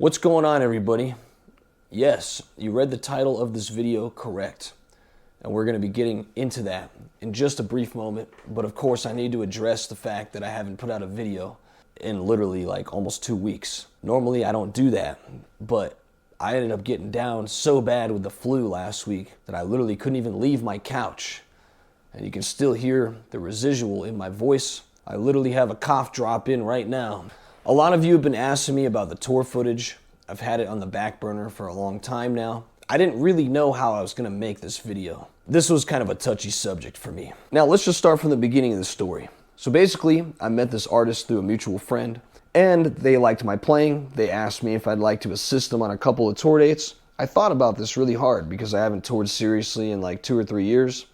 What's going on, everybody? Yes, you read the title of this video correct, and we're going to be getting into that in just a brief moment. But of course, I need to address the fact that I haven't put out a video in literally like almost 2 weeks. Normally, I don't do that, but I ended up getting down so bad with the flu last week that I literally couldn't even leave my couch. And you can still hear the residual in my voice. I literally have a cough drop in right now. A lot of you have been asking me about the tour footage. I've had it on the back burner for a long time now. I didn't really know how I was going to make this video. This was kind of a touchy subject for me. Now let's just start from the beginning of the story. So basically, I met this artist through a mutual friend, and they liked my playing. They asked me if I'd like to assist them on a couple of tour dates. I thought about this really hard because I haven't toured seriously in like 2 or 3 years.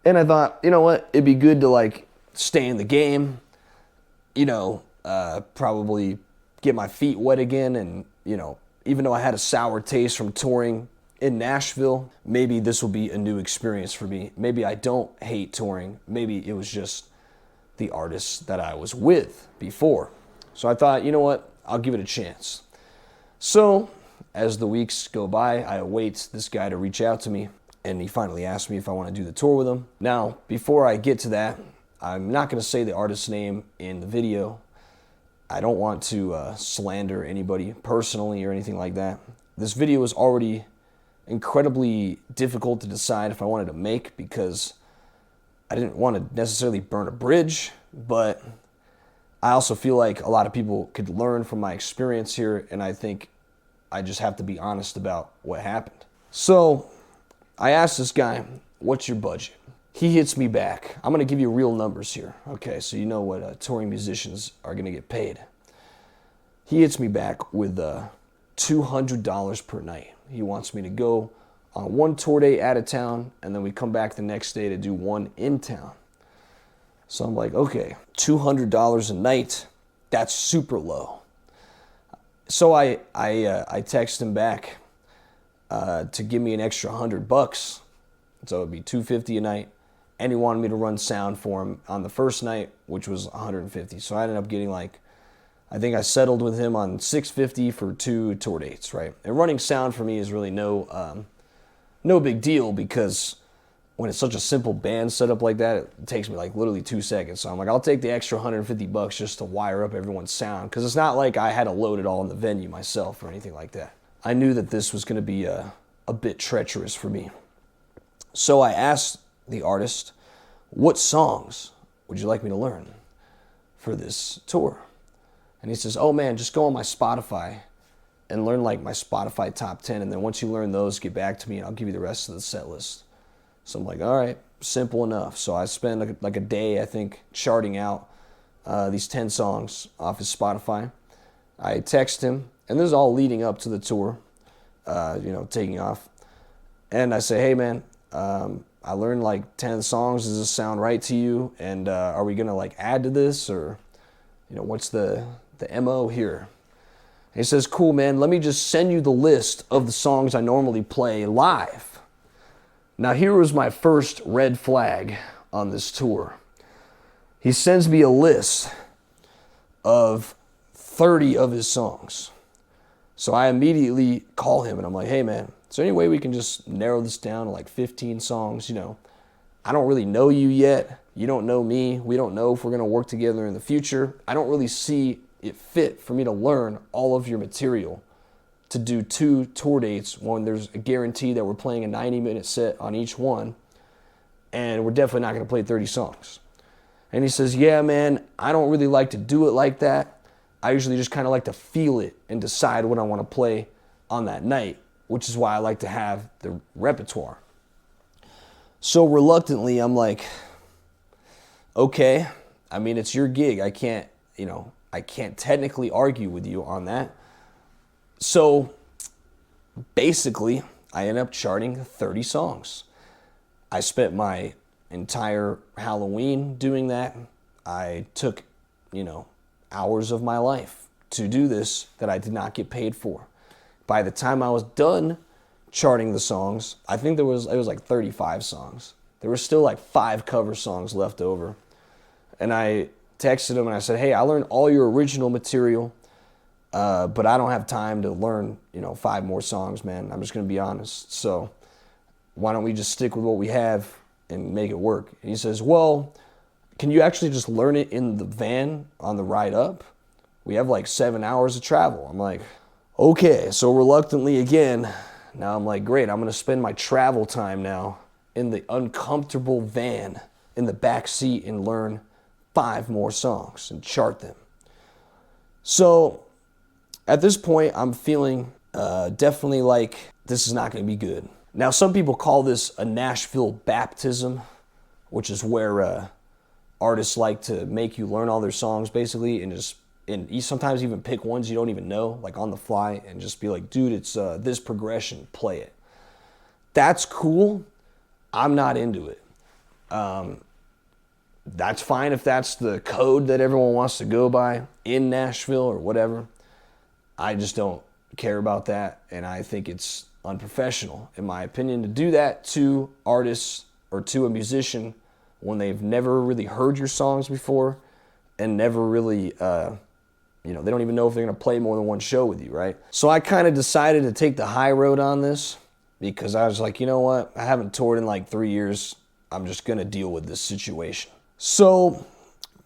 And I thought, you know what, it'd be good to like stay in the game, probably get my feet wet again. And, even though I had a sour taste from touring in Nashville, maybe this will be a new experience for me. Maybe I don't hate touring. Maybe it was just the artists that I was with before. So I thought, you know what, I'll give it a chance. So as the weeks go by, I await this guy to reach out to me, and he finally asked me if I want to do the tour with him. Now, before I get to that, I'm not going to say the artist's name in the video. I don't want to slander anybody personally or anything like that. This video was already incredibly difficult to decide if I wanted to make because I didn't want to necessarily burn a bridge, but I also feel like a lot of people could learn from my experience here, and I think I just have to be honest about what happened. So I asked this guy, what's your budget? He hits me back. I'm going to give you real numbers here, okay, so you know what touring musicians are going to get paid. He hits me back with $200 per night. He wants me to go on one tour day out of town, and then we come back the next day to do one in town. So I'm like, okay, $200 a night, that's super low. So I text him back to give me an extra $100. So it'd be $250 a night. And he wanted me to run sound for him on the first night, which was $150. So I ended up getting I think I settled with him on $650 for 2 tour dates, right? And running sound for me is really no big deal because when it's such a simple band setup like that, it takes me literally 2 seconds. So I'm like, I'll take the extra $150 just to wire up everyone's sound, because it's not like I had to load it all in the venue myself or anything like that. I knew that this was going to be a bit treacherous for me. So I asked the artist, what songs would you like me to learn for this tour? And he says, oh man, just go on my Spotify and learn my Spotify top 10. And then once you learn those, get back to me and I'll give you the rest of the set list. So I'm like, all right, simple enough. So I spent a day, I think, charting out these 10 songs off his Spotify. I text him, and this is all leading up to the tour, taking off. And I say, hey man, I learned 10 of the songs. Does this sound right to you? And are we gonna add to this, or what's the MO here? And he says, cool man, let me just send you the list of the songs I normally play live. Now here was my first red flag on this tour. He sends me a list of 30 of his songs. So I immediately call him and I'm like, hey man, is there any way we can just narrow this down to 15 songs? I don't really know you yet. You don't know me. We don't know if we're going to work together in the future. I don't really see it fit for me to learn all of your material to do 2 tour dates when there's a guarantee that we're playing a 90-minute set on each one, and we're definitely not going to play 30 songs. And he says, yeah, man, I don't really like to do it like that. I usually just kind of like to feel it and decide what I want to play on that night, which is why I like to have the repertoire. So reluctantly, I'm like, okay, I mean, it's your gig. I can't technically argue with you on that. So basically, I end up charting 30 songs. I spent my entire Halloween doing that. I took, hours of my life to do this that I did not get paid for. By the time I was done charting the songs, I think it was 35 songs. There were still 5 cover songs left over. And I texted him and I said, hey, I learned all your original material. But I don't have time to learn, 5 more songs, man. I'm just going to be honest. So why don't we just stick with what we have and make it work? And he says, well, can you actually just learn it in the van on the ride up? We have like 7 hours of travel. I'm like, okay. So reluctantly again, now I'm like, great. I'm going to spend my travel time now in the uncomfortable van in the back seat and learn 5 more songs and chart them. So at this point, I'm feeling definitely like this is not going to be good. Now, some people call this a Nashville baptism, which is where artists like to make you learn all their songs basically, and you sometimes even pick ones you don't even know, like on the fly, and just be like, dude, it's this progression, play it. That's cool. I'm not into it. That's fine if that's the code that everyone wants to go by in Nashville or whatever. I just don't care about that, and I think it's unprofessional, in my opinion, to do that to artists or to a musician when they've never really heard your songs before and never really, they don't even know if they're going to play more than one show with you, right? So I kind of decided to take the high road on this because I was like, you know what? I haven't toured in like 3 years. I'm just going to deal with this situation. So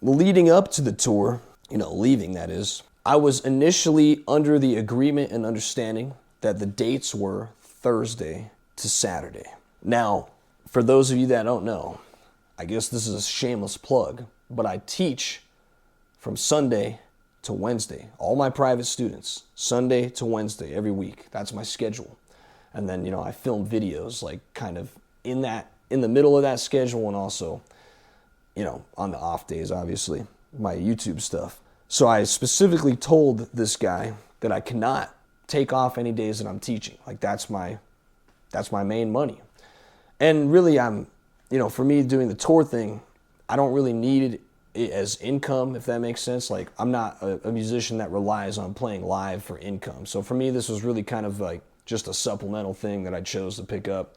leading up to the tour, leaving that is, I was initially under the agreement and understanding that the dates were Thursday to Saturday. Now, for those of you that don't know, I guess this is a shameless plug, but I teach from Sunday to Wednesday. All my private students, Sunday to Wednesday every week. That's my schedule. And then, I film videos like kind of in the middle of that schedule, and also, on the off days, obviously, my YouTube stuff. So I specifically told this guy that I cannot take off any days that I'm teaching. Like that's my main money. And really for me doing the tour thing, I don't really need it as income, if that makes sense. Like I'm not a musician that relies on playing live for income. So for me, this was really kind of like just a supplemental thing that I chose to pick up.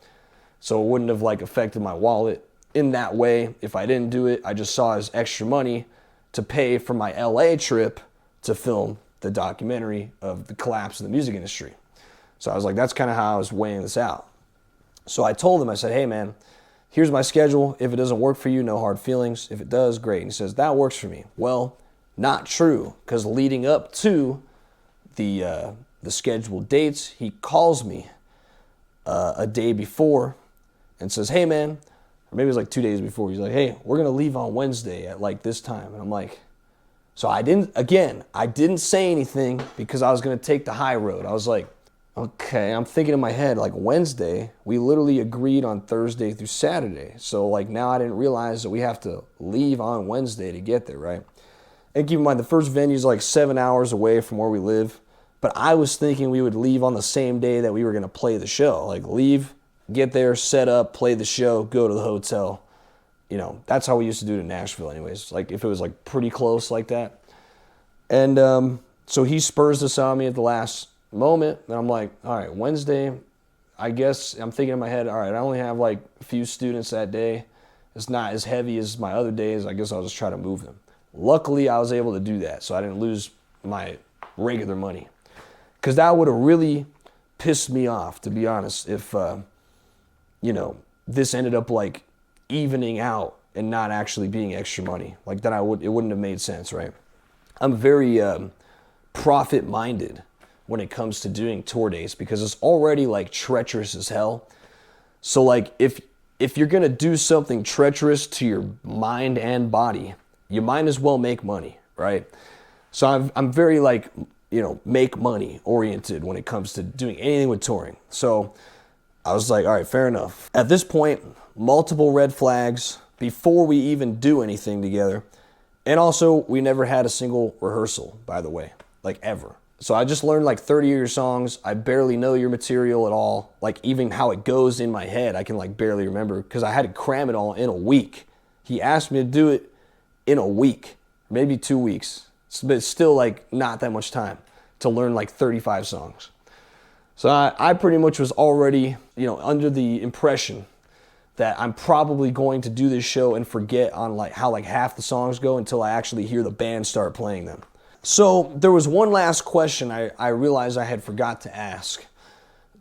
So it wouldn't have like affected my wallet in that way if I didn't do it. I just saw it as extra money to pay for my LA trip to film the documentary of the collapse of the music industry. So I was like, that's kind of how I was weighing this out. So I told him, I said, hey man, here's my schedule. If it doesn't work for you, no hard feelings. If it does, great. And he says, that works for me. Well, not true, because leading up to the scheduled dates, he calls me a day before and says, hey man, or maybe it was like 2 days before. He's like, hey, we're going to leave on Wednesday at like this time. And I'm like, so I didn't say anything because I was going to take the high road. I was like, okay, I'm thinking in my head, like Wednesday, we literally agreed on Thursday through Saturday. So like now I didn't realize that we have to leave on Wednesday to get there, right? And keep in mind, the first venue is like 7 hours away from where we live. But I was thinking we would leave on the same day that we were going to play the show. Like leave, get there, set up, play the show, go to the hotel. That's how we used to do it in Nashville anyways. Like if it was like pretty close like that. And so he spurs this on me at the last moment. And I'm like, all right, Wednesday, I guess I'm thinking in my head, all right, I only have like a few students that day. It's not as heavy as my other days. I guess I'll just try to move them. Luckily, I was able to do that. So I didn't lose my regular money. Because that would have really pissed me off, to be honest, if, this ended up like evening out and not actually being extra money. Like that it wouldn't have made sense, right? I'm very profit-minded when it comes to doing tour dates because it's already like treacherous as hell. So like if you're going to do something treacherous to your mind and body, you might as well make money, right? So I'm very like, make money oriented when it comes to doing anything with touring. So I was like, all right, fair enough. At this point, multiple red flags before we even do anything together. And also, we never had a single rehearsal, by the way, like ever. So I just learned like 30 of your songs. I barely know your material at all. Like even how it goes in my head, I can like barely remember because I had to cram it all in a week. He asked me to do it in a week, maybe 2 weeks. But it's still like not that much time to learn like 35 songs. So I pretty much was already, under the impression that I'm probably going to do this show and forget on like how like half the songs go until I actually hear the band start playing them. So there was one last question I realized I had forgot to ask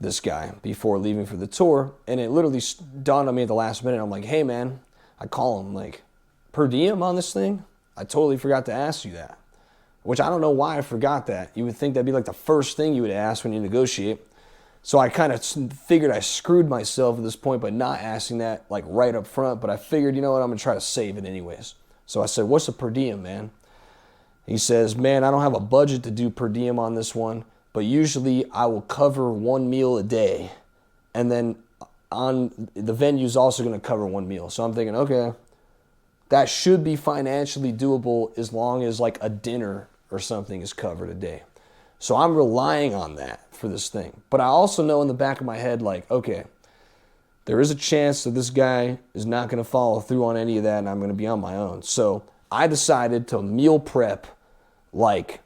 this guy before leaving for the tour, and it literally dawned on me at the last minute. I'm like, hey man, I call him like, per diem on this thing? I totally forgot to ask you that. Which I don't know why I forgot that. You would think that'd be like the first thing you would ask when you negotiate. So I kind of figured I screwed myself at this point by not asking that like right up front, but I figured, you know what, I'm gonna try to save it anyways. So I said, what's the per diem, man? He says, man, I don't have a budget to do per diem on this one, but usually I will cover one meal a day. And then on the venue's also gonna cover one meal. So I'm thinking, okay, that should be financially doable as long as like a dinner or something is covered a day. So I'm relying on that for this thing. But I also know in the back of my head, like, okay, there is a chance that this guy is not going to follow through on any of that and I'm going to be on my own. So I decided to meal prep like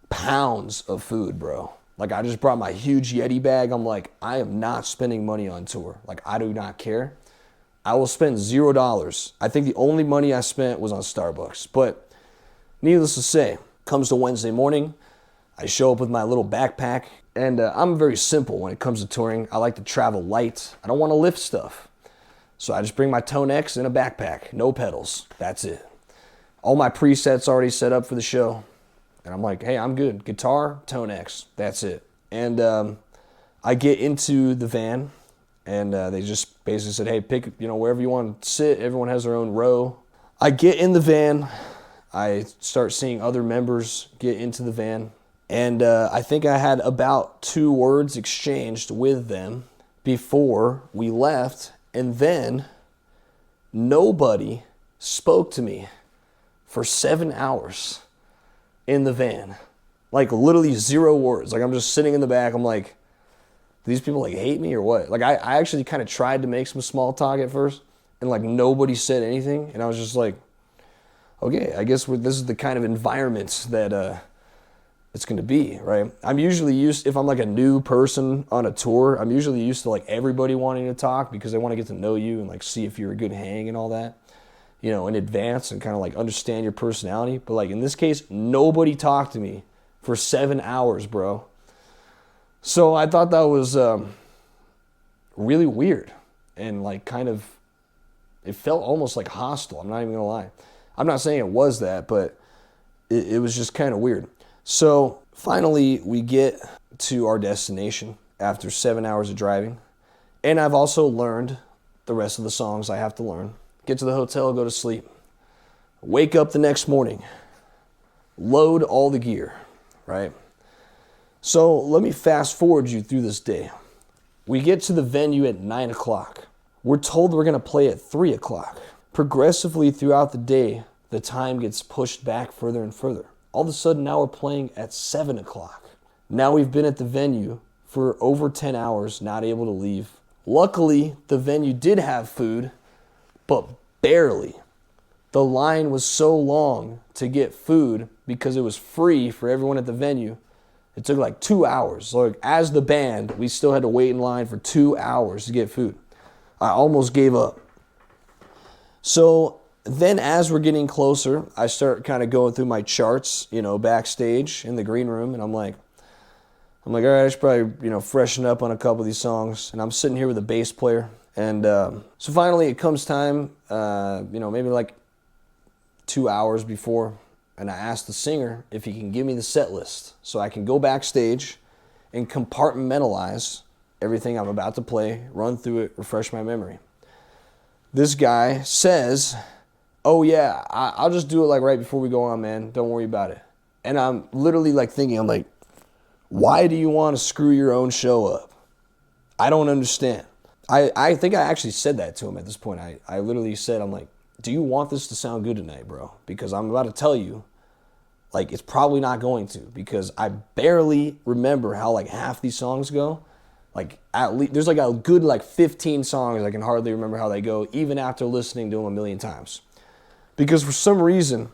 pounds of food, bro. Like I just brought my huge Yeti bag. I'm like, I am not spending money on tour. Like I do not care. I will spend $0. I think the only money I spent was on Starbucks. But needless to say, comes to Wednesday morning, I show up with my little backpack, and I'm very simple when it comes to touring. I like to travel light. I don't want to lift stuff. So I just bring my Tone X in a backpack, no pedals. That's it. All my presets already set up for the show. And I'm like, hey, I'm good. Guitar, Tone X, that's it. And I get into the van, and they just basically said, hey, pick, wherever you want to sit. Everyone has their own row. I get in the van. I start seeing other members get into the van. And I think I had about 2 words exchanged with them before we left. And then nobody spoke to me for 7 hours in the van. Like literally 0 words. Like I'm just sitting in the back. I'm like, these people like hate me or what? Like I actually kind of tried to make some small talk at first, and like nobody said anything, and I was just like, okay, I guess this is the kind of environment that it's going to be, right? I'm usually used, if I'm like a new person on a tour, I'm usually used to like everybody wanting to talk because they want to get to know you and like see if you're a good hang and all that, in advance and kind of like understand your personality. But like in this case, nobody talked to me for 7 hours, bro. So I thought that was really weird and like kind of, it felt almost like hostile. I'm not even gonna lie. I'm not saying it was that, but it was just kind of weird. So finally we get to our destination after 7 hours of driving. And I've also learned the rest of the songs I have to learn. Get to the hotel, go to sleep. Wake up the next morning. Load all the gear, right? So let me fast forward you through this day. We get to the venue at 9 o'clock. We're told we're going to play at 3 o'clock. Progressively throughout the day, the time gets pushed back further and further. All of a sudden, now we're playing at 7 o'clock. Now we've been at the venue for over 10 hours, not able to leave. Luckily, the venue did have food, but barely. The line was so long to get food because it was free for everyone at the venue. It took like 2 hours. So like, as the band, we still had to wait in line for 2 hours to get food. I almost gave up. So then as we're getting closer, I start kind of going through my charts, backstage in the green room. And I'm like, all right, I should probably, freshen up on a couple of these songs. And I'm sitting here with a bass player. And so finally it comes time, maybe like 2 hours before. And I asked the singer if he can give me the set list so I can go backstage and compartmentalize everything I'm about to play, run through it, refresh my memory. This guy says, oh yeah, I'll just do it like right before we go on, man. Don't worry about it. And I'm literally like thinking, I'm like, why do you want to screw your own show up? I don't understand. I think I actually said that to him at this point. I literally said, I'm like, do you want this to sound good tonight, bro? Because I'm about to tell you, like, it's probably not going to, because I barely remember how like half these songs go. Like at least there's like a good like 15 songs I can hardly remember how they go, even after listening to them a million times. Because for some reason,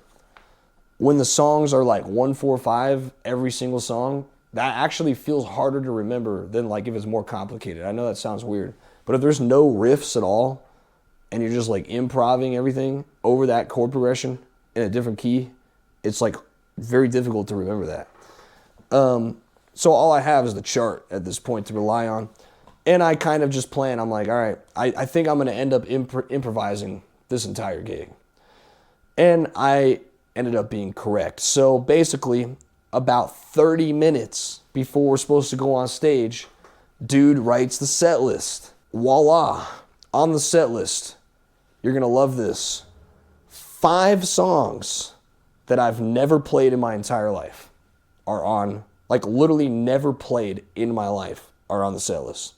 when the songs are like 1-4-5 every single song, that actually feels harder to remember than like if it's more complicated. I know that sounds weird, but if there's no riffs at all, and you're just like improvising everything over that chord progression in a different key, it's like Very difficult to remember that. So all I have is the chart at this point to rely on. And I kind of just plan. I'm like, all right, I think I'm going to end up improvising this entire gig. And I ended up being correct. So basically, about 30 minutes before we're supposed to go on stage, dude writes the set list. Voila. On the set list, you're going to love this. 5 songs that I've never played in my entire life are on, like literally never played in my life are on the set list.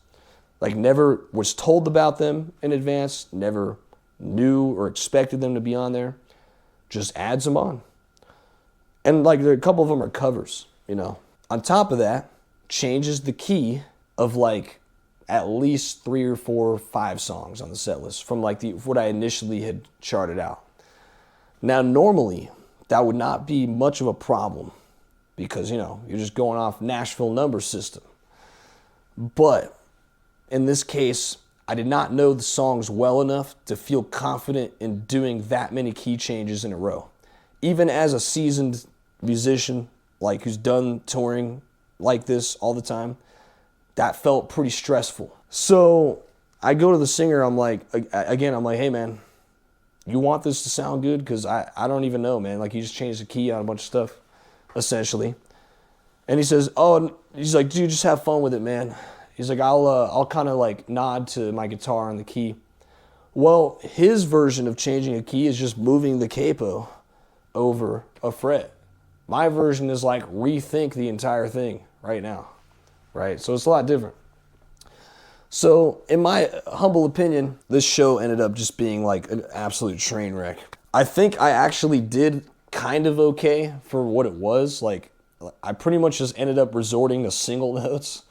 Like never was told about them in advance, never knew or expected them to be on there. Just adds them on. And like a couple of them are covers, you know. On top of that, changes the key of like at least 3 or 4 or 5 songs on the set list from like what I initially had charted out. Now, normally, that would not be much of a problem because, you know, you're just going off Nashville number system. But in this case, I did not know the songs well enough to feel confident in doing that many key changes in a row. Even as a seasoned musician, like who's done touring like this all the time, that felt pretty stressful. So I go to the singer, I'm like, hey man, you want this to sound good? Because I don't even know, man. Like, you just changed the key on a bunch of stuff, essentially. And he says, he's like, dude, just have fun with it, man. He's like, I'll kind of like nod to my guitar on the key. Well, his version of changing a key is just moving the capo over a fret. My version is like rethink the entire thing right now, right? So it's a lot different. So in my humble opinion, this show ended up just being like an absolute train wreck. I think I actually did kind of okay for what it was. Like, I pretty much just ended up resorting to single notes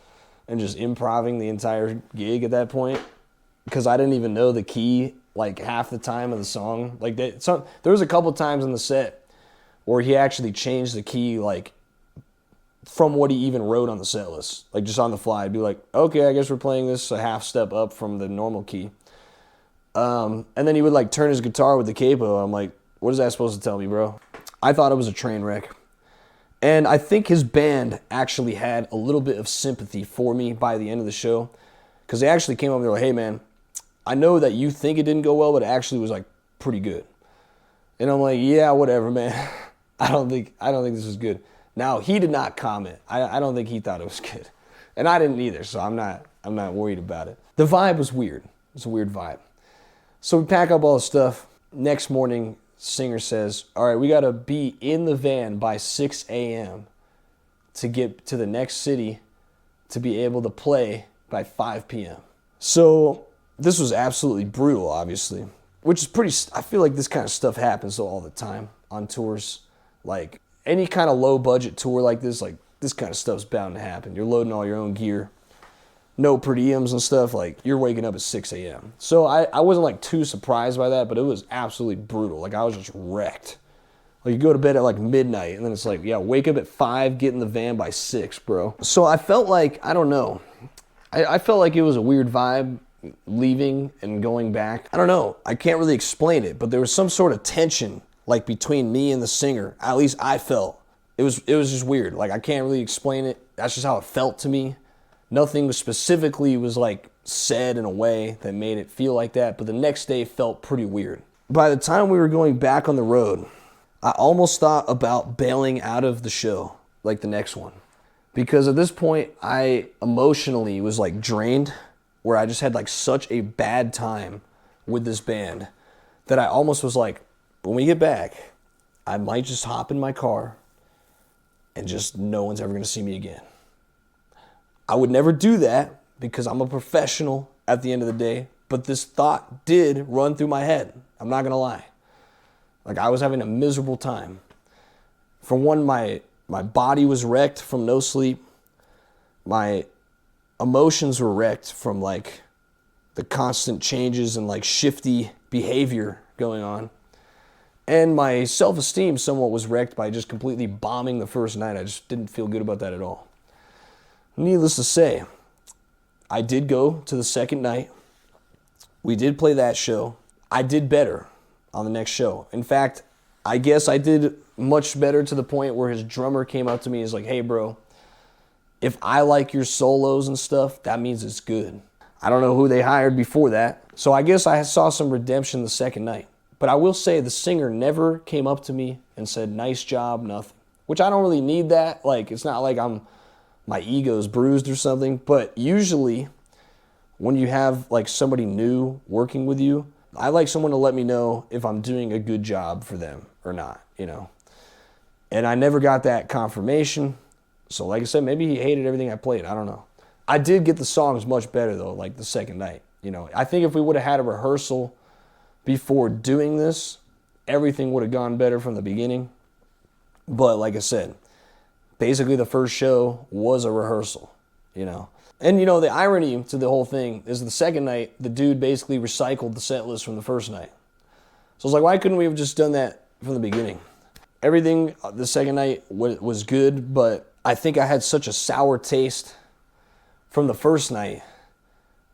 and just improvising the entire gig at that point because I didn't even know the key like half the time of the song. Like there was a couple times in the set where he actually changed the key like from what he even wrote on the set list. Like just on the fly, I'd be like, okay, I guess we're playing this a half step up from the normal key. And then he would like turn his guitar with the capo. I'm like, what is that supposed to tell me, bro? I thought it was a train wreck. And I think his band actually had a little bit of sympathy for me by the end of the show. Because they actually came up and they were like, hey man, I know that you think it didn't go well, but it actually was like pretty good. And I'm like, yeah, whatever, man. I don't think this was good. Now, he did not comment. I don't think he thought it was good. And I didn't either, so I'm not worried about it. The vibe was weird. It was a weird vibe. So we pack up all the stuff. Next morning, singer says, all right, we got to be in the van by 6 a.m. to get to the next city to be able to play by 5 p.m. So this was absolutely brutal, obviously, which is I feel like this kind of stuff happens all the time on tours. Like, any kind of low-budget tour like this kind of stuff's bound to happen. You're loading all your own gear, no per diems and stuff. Like, you're waking up at 6 a.m. So I wasn't, like, too surprised by that, but it was absolutely brutal. Like, I was just wrecked. Like, you go to bed at, like, midnight, and then it's like, yeah, wake up at 5, get in the van by 6, bro. So I felt like, I don't know. I felt like it was a weird vibe leaving and going back. I don't know. I can't really explain it, but there was some sort of tension like between me and the singer. At least I felt. It was just weird. Like, I can't really explain it. That's just how it felt to me. Nothing specifically was like said in a way that made it feel like that, but the next day felt pretty weird. By the time we were going back on the road, I almost thought about bailing out of the show, like the next one. Because at this point, I emotionally was like drained, where I just had like such a bad time with this band that I almost was like, when we get back, I might just hop in my car and just no one's ever going to see me again. I would never do that because I'm a professional at the end of the day, but this thought did run through my head. I'm not going to lie. Like, I was having a miserable time. For one, my body was wrecked from no sleep. My emotions were wrecked from like the constant changes and like shifty behavior going on. And my self-esteem somewhat was wrecked by just completely bombing the first night. I just didn't feel good about that at all. Needless to say, I did go to the second night. We did play that show. I did better on the next show. In fact, I guess I did much better to the point where his drummer came up to me and was like, hey, bro, if I like your solos and stuff, that means it's good. I don't know who they hired before that. So I guess I saw some redemption the second night. But I will say the singer never came up to me and said, nice job, nothing. Which I don't really need that. Like, it's not like my ego's bruised or something. But usually when you have like somebody new working with you, I like someone to let me know if I'm doing a good job for them or not, you know. And I never got that confirmation. So like I said, maybe he hated everything I played. I don't know. I did get the songs much better though, like the second night. You know, I think if we would have had a rehearsal before doing this, everything would have gone better from the beginning. But like I said, basically the first show was a rehearsal, you know. And you know, the irony to the whole thing is the second night, the dude basically recycled the set list from the first night. So I was like, why couldn't we have just done that from the beginning? Everything the second night was good, but I think I had such a sour taste from the first night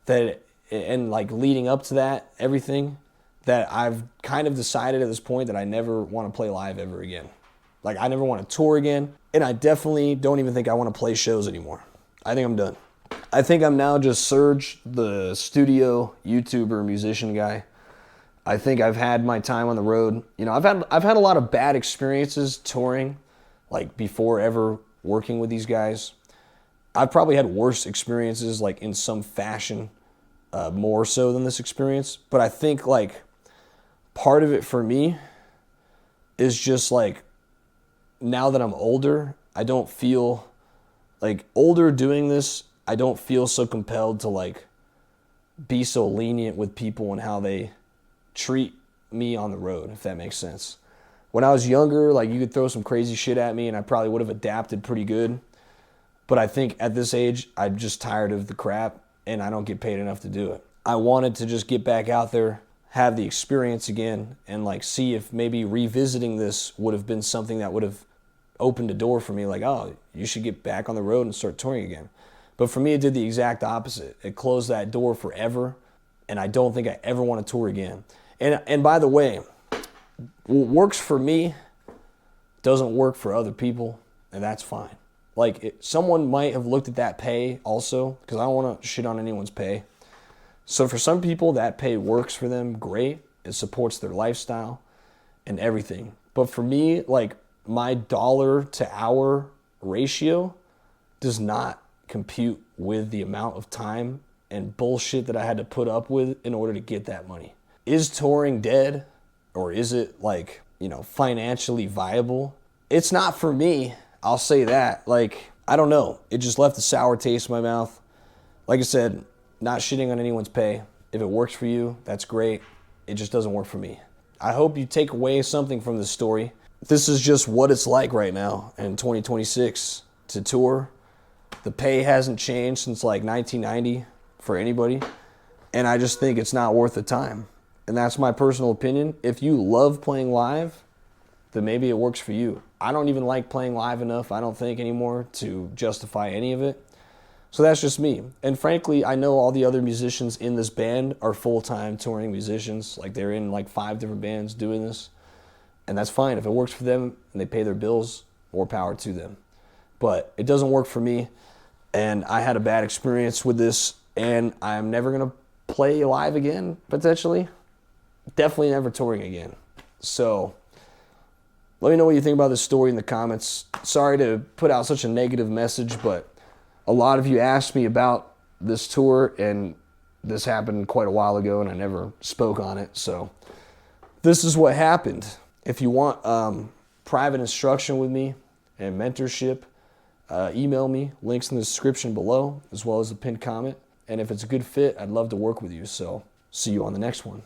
that, and like leading up to that, everything, that I've kind of decided at this point that I never want to play live ever again. Like I never want to tour again, and I definitely don't even think I want to play shows anymore. I think I'm done. I think I'm now just Serge, the studio YouTuber musician guy. I think I've had my time on the road. You know, I've had a lot of bad experiences touring, like before ever working with these guys. I've probably had worse experiences, like in some fashion, more so than this experience. But I think like part of it for me is just like, now that I'm older, I don't feel like older doing this. I don't feel so compelled to like be so lenient with people and how they treat me on the road, if that makes sense. When I was younger, like you could throw some crazy shit at me and I probably would have adapted pretty good. But I think at this age, I'm just tired of the crap and I don't get paid enough to do it. I wanted to just get back out there, have the experience again, and like see if maybe revisiting this would have been something that would have opened a door for me, like, oh, you should get back on the road and start touring again. But for me, it did the exact opposite. It closed that door forever, and I don't think I ever want to tour again. And by the way, what works for me doesn't work for other people, and that's fine. Like, someone might have looked at that pay also, because I don't want to shit on anyone's pay. So for some people, that pay works for them great. It supports their lifestyle and everything. But for me, like, my dollar to hour ratio does not compute with the amount of time and bullshit that I had to put up with in order to get that money. Is touring dead, or is it like, you know, financially viable? It's not for me, I'll say that. Like, I don't know. It just left a sour taste in my mouth. Like I said, not shitting on anyone's pay. If it works for you, that's great. It just doesn't work for me. I hope you take away something from this story. This is just what it's like right now in 2026 to tour. The pay hasn't changed since like 1990 for anybody. And I just think it's not worth the time. And that's my personal opinion. If you love playing live, then maybe it works for you. I don't even like playing live enough, I don't think, anymore to justify any of it. So that's just me. And frankly, I know all the other musicians in this band are full-time touring musicians. Like they're in like 5 different bands doing this. And that's fine. If it works for them and they pay their bills, more power to them. But it doesn't work for me. And I had a bad experience with this. And I'm never going to play live again, potentially. Definitely never touring again. So let me know what you think about this story in the comments. Sorry to put out such a negative message, but a lot of you asked me about this tour, and this happened quite a while ago, and I never spoke on it. So this is what happened. If you want private instruction with me and mentorship, email me. Links in the description below, as well as the pinned comment. And if it's a good fit, I'd love to work with you. So see you on the next one.